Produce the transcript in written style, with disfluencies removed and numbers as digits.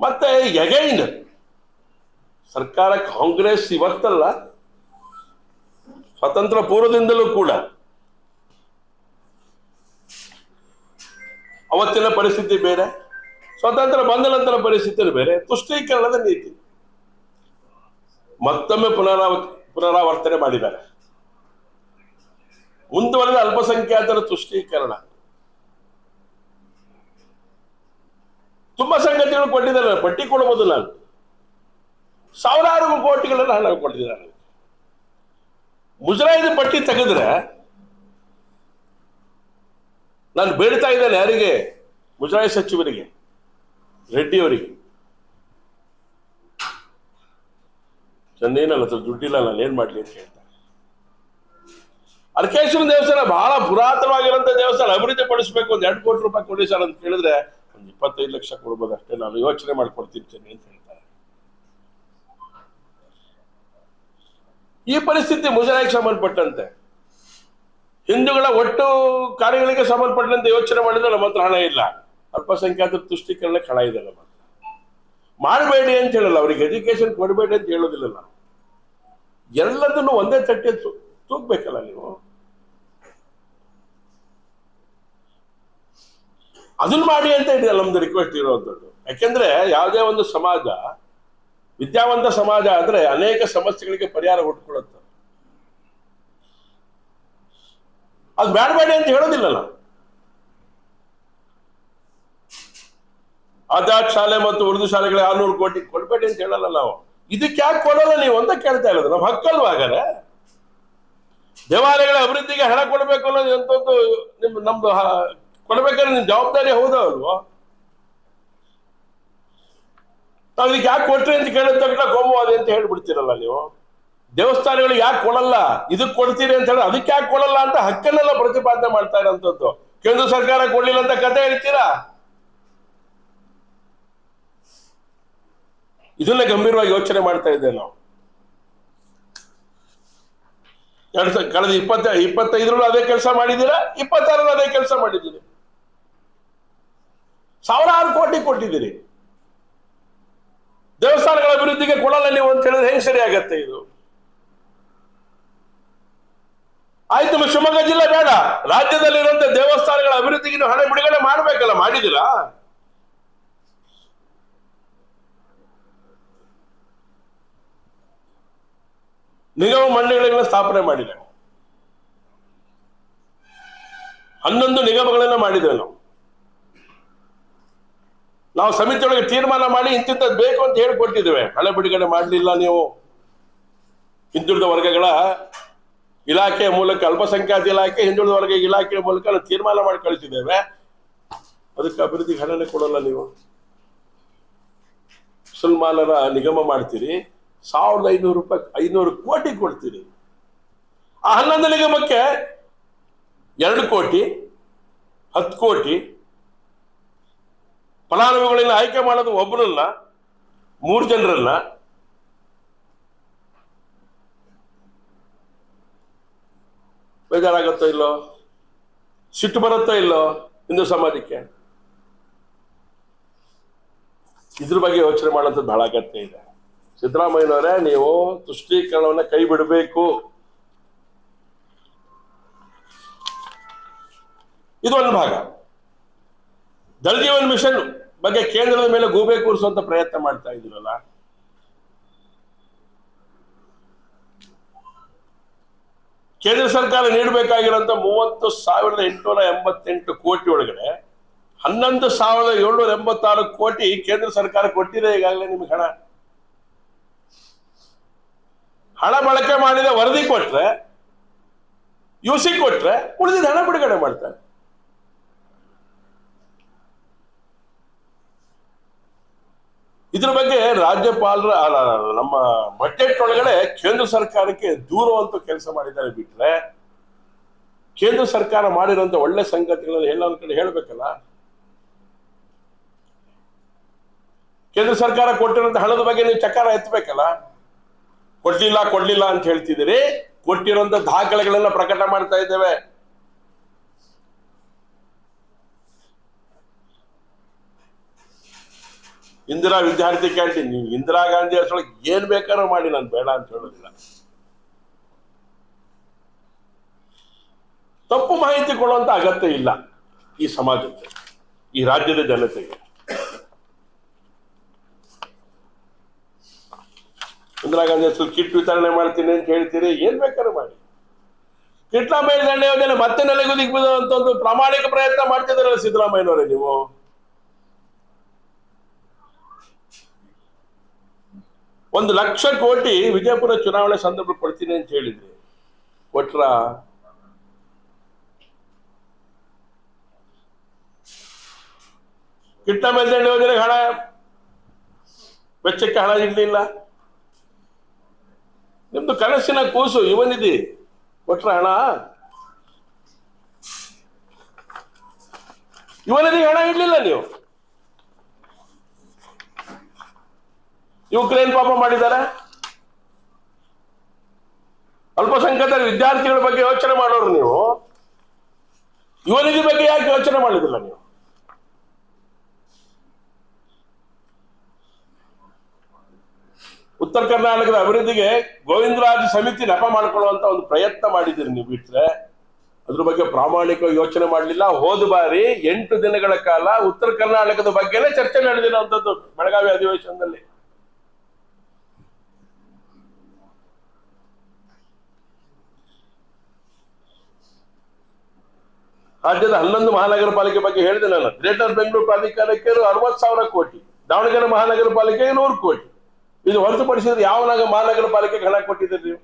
ಮತ್ತೆ ಎಗೈನ್ ಸರ್ಕಾರ ಕಾಂಗ್ರೆಸ್ ಇವತ್ತಲ್ಲ, ಸ್ವತಂತ್ರ ಪೂರ್ವದಿಂದಲೂ ಕೂಡ ಅವತ್ತಿನ ಪರಿಸ್ಥಿತಿ ಬೇರೆ, ಸ್ವತಂತ್ರ ಬಂದ ನಂತರ ಪರಿಸ್ಥಿತಿ ಬೇರೆ. ತುಷ್ಟೀಕರಣದ ನೀತಿ ಮತ್ತೊಮ್ಮೆ ಪುನರಾವರ್ತನೆ ಮಾಡಿದ್ದಾರೆ. ಮುಂದುವರೆದ ಅಲ್ಪಸಂಖ್ಯಾತರ ತುಷ್ಟೀಕರಣ, ತುಂಬಾ ಸಂಗತಿಗಳು ಕೊಟ್ಟಿದ್ದಾರೆ. ಪಟ್ಟಿ ಕೊಡಬಹುದು, ನಾನು ಸಾವಿರಾರು ಕೋಟಿಗಳನ್ನು ಹಣ ಕೊಟ್ಟಿದ್ದಾರೆ. ಮುಜರಾಯಿದ ಪಟ್ಟಿ ತೆಗೆದ್ರೆ ನಾನು ಬೇಡ್ತಾ ಇದ್ದೇನೆ ಯಾರಿಗೆ, ಮುಜರಾಯಿ ಸಚಿವರಿಗೆ, ರೆಡ್ಡಿ ಅವರಿಗೆ, ಚಂದೇನಲ್ಲ ದುಡ್ಡಿಲ್ಲ, ನಾನು ಏನ್ ಮಾಡ್ಲಿ ಅಂತ ಹೇಳ್ತಾರೆ. ಅರ್ಕೇಶ್ವರ ದೇವಸ್ಥಾನ ಬಹಳ ಪುರಾತನವಾಗಿರುವಂತ ದೇವಸ್ಥಾನ, ಅಭಿವೃದ್ಧಿ ಪಡಿಸಬೇಕು, 2 ಕೋಟಿ ರೂಪಾಯಿ ಕೊಡಿ ಸರ್ ಅಂತ ಕೇಳಿದ್ರೆ ಒಂದು 25 ಲಕ್ಷ ಕೊಡ್ಬೋದು ಅಷ್ಟೇ, ನಾನು ಯೋಚನೆ ಮಾಡ್ಕೊಡ್ತಿರ್ತೇನೆ ಅಂತ ಹೇಳ್ತಾರೆ. ಈ ಪರಿಸ್ಥಿತಿ ಮುಜರಾಯಿಗೆ ಸಂಬಂಧಪಟ್ಟಂತೆ, ಹಿಂದೂಗಳ ಒಟ್ಟು ಕಾರ್ಯಗಳಿಗೆ ಸಂಬಂಧಪಟ್ಟಂತೆ ಯೋಚನೆ ಮಾಡಿದ್ರೆ ನಮ್ಮ ಹತ್ರ ಹಣ ಇಲ್ಲ. ಅಲ್ಪಸಂಖ್ಯಾತರ ತುಷ್ಟೀಕರಣಕ್ಕೆ ಹಣ ಇದೆ ನಮ್ಮ ಹತ್ರ. ಮಾಡಬೇಡಿ ಅಂತ ಹೇಳಲ್ಲ, ಅವ್ರಿಗೆ ಎಜುಕೇಶನ್ ಕೊಡಬೇಡಿ ಅಂತ ಹೇಳೋದಿಲ್ಲ. ನಾವು ಎಲ್ಲದನ್ನು ಒಂದೇ ತಟ್ಟೆ ತೂಗ್ಬೇಕಲ್ಲ ನೀವು. ಅದನ್ನ ಮಾಡಿ ಅಂತ ಹೇಳಿ ನಮ್ದು ರಿಕ್ವೆಸ್ಟ್ ಇರುವಂಥದ್ದು. ಯಾಕೆಂದ್ರೆ ಯಾವುದೇ ಒಂದು ಸಮಾಜ ವಿದ್ಯಾವಂತ ಸಮಾಜ ಆದ್ರೆ ಅನೇಕ ಸಮಸ್ಯೆಗಳಿಗೆ ಪರಿಹಾರ ಹುಟ್ಟುಕೊಳ್ಳುತ್ತೆ. ಅದು ಬೇಡಬೇಡಿ ಅಂತ ಹೇಳೋದಿಲ್ಲ ನಾವು. ಆಜಾದ್ ಶಾಲೆ ಮತ್ತು ಉರ್ದು ಶಾಲೆಗಳಿಗೆ 600 ಕೋಟಿ ಕೊಡ್ಬೇಡಿ ಅಂತ ಹೇಳಲ್ಲ ನಾವು. ಇದಕ್ಕೆ ಯಾಕೆ ಕೊಡೋಲ್ಲ ನೀವು ಅಂತ ಕೇಳ್ತಾ ಇರೋದು. ನಮ್ಮ ಹಕ್ಕಲ್ವಾ ಹಾಗಾದ್ರೆ? ದೇವಾಲಯಗಳ ಅಭಿವೃದ್ಧಿಗೆ ಹಣ ಕೊಡಬೇಕು ಅನ್ನೋದು ಎಂತದ್ದು ನಮ್ದು ಕೊಡ್ಬೇಕಾದ್ರೆ ನಿಮ್ ಜವಾಬ್ದಾರಿ ಹೌದಾ ಅಲ್ವೋ? ನಾವು ಇದಕ್ಕೆ ಯಾಕೆ ಕೊಟ್ರಿ ಅಂತ ಕೇಳಿದ ತಕ್ಷಣ ಕೋಮುವಾದಿ ಅಂತ ಹೇಳ್ಬಿಡ್ತೀರಲ್ಲ ನೀವು. ದೇವಸ್ಥಾನಗಳಿಗೆ ಯಾಕೆ ಕೊಡಲ್ಲ, ಇದಕ್ಕೆ ಕೊಡ್ತೀರಿ ಅಂತ ಹೇಳಿ ಅದಕ್ಕೆ ಯಾಕೆ ಕೊಡಲ್ಲ ಅಂತ ಹಕ್ಕನ್ನೆಲ್ಲ ಪ್ರತಿಪಾದನೆ ಮಾಡ್ತಾ ಇರೋಂಥದ್ದು. ಕೇಂದ್ರ ಸರ್ಕಾರ ಕೊಡ್ಲಿಲ್ಲ ಅಂತ ಕತೆ ಹೇಳ್ತೀರಾ? ಇದನ್ನ ಗಂಭೀರವಾಗಿ ಯೋಚನೆ ಮಾಡ್ತಾ ಇದ್ದೇವೆ ನಾವು. ಕಳೆದ 25 ಅದೇ ಕೆಲಸ ಮಾಡಿದ್ದೀರಾ, 26 ಅದೇ ಕೆಲಸ ಮಾಡಿದ್ದೀರಿ. ಸಾವಿರಾರು ಕೋಟಿ ಕೊಟ್ಟಿದ್ದೀರಿ. ದೇವಸ್ಥಾನಗಳ ಅಭಿವೃದ್ಧಿಗೆ ಕೊಡಲ್ಲ ನೀವು ಅಂತ ಹೇಳಿದ್ರೆ ಹೆಂಗ್ ಸರಿ ಆಗತ್ತೆ ಇದು? ಆಯ್ತು, ಶಿವಮೊಗ್ಗ ಜಿಲ್ಲೆ ಬೇಡ, ರಾಜ್ಯದಲ್ಲಿರುವಂತ ದೇವಸ್ಥಾನಗಳ ಅಭಿವೃದ್ಧಿಗೆ ನೀವು ಹಣ ಬಿಡುಗಡೆ ಮಾಡ್ಬೇಕಲ್ಲ, ಮಾಡಿದಿರಾ? ನಿಗಮ ಮಂಡಳಿಗಳನ್ನ ಸ್ಥಾಪನೆ ಮಾಡಿದೆ, 11 ನಿಗಮಗಳನ್ನ ಮಾಡಿದ್ದೇವೆ ನಾವು ಸಮಿತಿಯೊಳಗೆ ತೀರ್ಮಾನ ಮಾಡಿ ಇಂತಿಂತದ್ದು ಬೇಕು ಅಂತ ಹೇಳಿಕೊಟ್ಟಿದ್ದೇವೆ. ಹಣ ಬಿಡುಗಡೆ ಮಾಡಲಿಲ್ಲ ನೀವು. ಹಿಂದುಳಿದ ವರ್ಗಗಳ ಇಲಾಖೆಯ ಮೂಲಕ, ಅಲ್ಪಸಂಖ್ಯಾತ ಇಲಾಖೆ, ಹಿಂದುಳಿದ ವರ್ಗ ಇಲಾಖೆಯ ಮೂಲಕ ನಾವು ತೀರ್ಮಾನ ಮಾಡಿ ಕಳಿಸಿದ್ದೇವೆ. ಅದಕ್ಕೆ ಅಭಿವೃದ್ಧಿಗೆ ಹಣನೇ ಕೊಡಲ್ಲ ನೀವು. ಮುಸಲ್ಮಾನರ ನಿಗಮ ಮಾಡ್ತೀರಿ, 1500 ರೂಪಾಯಿ 500 ಕೋಟಿ ಕೊಡ್ತೀರಿ. ಆ 11 ನಿಗಮಕ್ಕೆ 2 ಕೋಟಿ 10 ಕೋಟಿ. ಫಲಾನುಭವಿಗಳನ್ನ ಆಯ್ಕೆ ಮಾಡೋದು ಒಬ್ಬರನ್ನ, 3 ಜನರನ್ನ. ಬೇಜಾರಾಗುತ್ತೋ ಇಲ್ಲೋ? ಸಿಟ್ಟು ಬರುತ್ತೋ ಇಲ್ಲೋ ಹಿಂದೂ ಸಮಾಜಕ್ಕೆ? ಇದ್ರ ಬಗ್ಗೆ ಯೋಚನೆ ಮಾಡೋಂಥದ್ದು ಬಹಳ ಅಗತ್ಯ ಇದೆ. ಸಿದ್ದರಾಮಯ್ಯನವರೇ, ನೀವು ತುಷ್ಟೀಕರಣವನ್ನ ಕೈ ಬಿಡಬೇಕು. ಇದು ಒಂದು ಭಾಗ. ಜಲ್ ಜೀವನ್ ಮಿಷನ್ ಬಗ್ಗೆ ಕೇಂದ್ರದ ಮೇಲೆ ಗೂಬೆ ಕೂರಿಸುವಂತ ಪ್ರಯತ್ನ ಮಾಡ್ತಾ ಇದ್ದೀರಲ್ಲ, ಕೇಂದ್ರ ಸರ್ಕಾರ ನೀಡಬೇಕಾಗಿರುವಂತ 30,888 ಕೋಟಿ ಒಳಗಡೆ 11,786 ಕೋಟಿ ಕೇಂದ್ರ ಸರ್ಕಾರ ಕೊಟ್ಟಿದೆ ಈಗಾಗಲೇ ನಿಮ್ಗೆ ಹಣ ಬಳಕೆ ಮಾಡಿದ ವರದಿ ಕೊಟ್ರೆ, ಯುಸಿ ಕೊಟ್ರೆ ಉಳಿದಿದ್ದ ಹಣ ಬಿಡುಗಡೆ ಮಾಡ್ತಾರೆ. ಇದ್ರ ಬಗ್ಗೆ ರಾಜ್ಯಪಾಲರ ನಮ್ಮ ಬಜೆಟ್ ಒಳಗಡೆ ಕೇಂದ್ರ ಸರ್ಕಾರಕ್ಕೆ ದೂರುವಂತ ಕೆಲಸ ಮಾಡಿದ್ದಾರೆ. ಬಿಟ್ರೆ ಕೇಂದ್ರ ಸರ್ಕಾರ ಮಾಡಿರುವಂತ ಒಳ್ಳೆ ಸಂಗತಿಗಳಲ್ಲಿ ಎಲ್ಲ ಒಂದ್ ಕಡೆ ಹೇಳ್ಬೇಕಲ್ಲ. ಕೇಂದ್ರ ಸರ್ಕಾರ ಕೊಟ್ಟಿರುವಂತ ಹಣದ ಬಗ್ಗೆ ನೀವು ಚಕಾರ ಎತ್ತಬೇಕಲ್ಲ. ಕೊಡ್ಲಿಲ್ಲ ಅಂತ ಹೇಳ್ತಿದ್ದೀರಿ, ಕೊಟ್ಟಿರುವಂತ ದಾಖಲೆಗಳನ್ನ ಪ್ರಕಟ ಮಾಡ್ತಾ ಇದ್ದೇವೆ. ಇಂದಿರಾ ವಿದ್ಯಾರ್ಥಿ ಕ್ಯಾಂಟೀನ್, ನೀವು ಇಂದಿರಾ ಗಾಂಧಿ ಹೆಸರೊಳಗೆ ಏನ್ ಬೇಕಾದ್ರೂ ಮಾಡಿ, ನಾನು ಬೇಡ ಅಂತ ಹೇಳೋದಿಲ್ಲ. ತಪ್ಪು ಮಾಹಿತಿ ಕೊಡುವಂತ ಅಗತ್ಯ ಇಲ್ಲ ಈ ಸಮಾಜಕ್ಕೆ, ಈ ರಾಜ್ಯದ ಜನತೆಗೆ. ಇಂದಿರಾ ಗಾಂಧಿ ಹೆಸರು ಕಿಟ್ ವಿತರಣೆ ಮಾಡ್ತೀನಿ ಅಂತ ಹೇಳ್ತೀರಿ, ಏನ್ ಬೇಕಾದ್ರೂ ಮಾಡಿ. ಕಿಟ್ಲ ಮೇಲ್ದಂಡ ಯೋಜನೆ ಮತ್ತೆ ನೆಲೆಗುದಿಗೆ ಅಂತ ಒಂದು ಪ್ರಾಮಾಣಿಕ ಪ್ರಯತ್ನ ಮಾಡ್ತಿದಾರಲ್ಲ ಸಿದ್ದರಾಮಯ್ಯನವರೇ ನೀವು. $1,00,000 ಕೋಟಿ ವಿಜಯಪುರ ಚುನಾವಣೆ ಸಂದರ್ಭ ಕೊಡ್ತೀನಿ ಅಂತ ಹೇಳಿದ್ರಿ, ಕೊಟ್ರ? ಕಿಟ್ಟ ಮೇಲ್ದಂಡ ಯೋಜನೆಗೆ ಹಣ, ವೆಚ್ಚಕ್ಕೆ ಹಣ ಇರ್ಲಿಲ್ಲ. ನಿಮ್ದು ಕನಸಿನ ಕೂಸು ಯುವ ನಿಧಿ, ಕೊಟ್ರ ಹಣ? ಯುವ ನಿಧಿಗೆ ಹಣ ಇಡ್ಲಿಲ್ಲ ನೀವು. ಯುವಕರೇನ್ ಪಾಪ ಮಾಡಿದ್ದಾರೆ? ಅಲ್ಪಸಂಖ್ಯಾತರ ವಿದ್ಯಾರ್ಥಿಗಳ ಬಗ್ಗೆ ಯೋಚನೆ ಮಾಡೋರು ನೀವು, ಯುವ ನಿಧಿ ಬಗ್ಗೆ ಯಾಕೆ ಯೋಚನೆ ಮಾಡಿದಿಲ್ಲ ನೀವು? ಉತ್ತರ ಕರ್ನಾಟಕದ ಅಭಿವೃದ್ಧಿಗೆ ಗೋವಿಂದರಾಜ್ ಸಮಿತಿ ನೆಪ ಮಾಡ್ಕೊಳ್ಳುವಂತ ಒಂದು ಪ್ರಯತ್ನ ಮಾಡಿದ್ದೀರಿ ನೀವು. ಬಿಟ್ರೆ ಅದ್ರ ಬಗ್ಗೆ ಪ್ರಾಮಾಣಿಕ ಯೋಚನೆ ಮಾಡಲಿಲ್ಲ. ಹೋದ ಬಾರಿ 8 ದಿನಗಳ ಕಾಲ ಉತ್ತರ ಕರ್ನಾಟಕದ ಬಗ್ಗೆನೇ ಚರ್ಚೆ ನಡೆದಿರುವಂತದ್ದು ಬೆಳಗಾವಿ ಅಧಿವೇಶನದಲ್ಲಿ. ರಾಜ್ಯದ 11 ಮಹಾನಗರ ಪಾಲಿಕೆ ಬಗ್ಗೆ ಹೇಳಿದೆ ನಾನು. ಗ್ರೇಟರ್ ಬೆಂಗಳೂರು ಪ್ರಾಧಿಕಾರಕ್ಕೆ 60,000 ಕೋಟಿ, ದಾವಣಗೆರೆ ಮಹಾನಗರ ಪಾಲಿಕೆಗೆ 100 ಕೋಟಿ. ಇದು ಹೊರತುಪಡಿಸಿದ್ರೆ ಯಾವ ಮಹಾನಗರ ಪಾಲಿಕೆಗೆ ಹಣ ಕೊಟ್ಟಿದ್ದೀರಿ ನೀವು?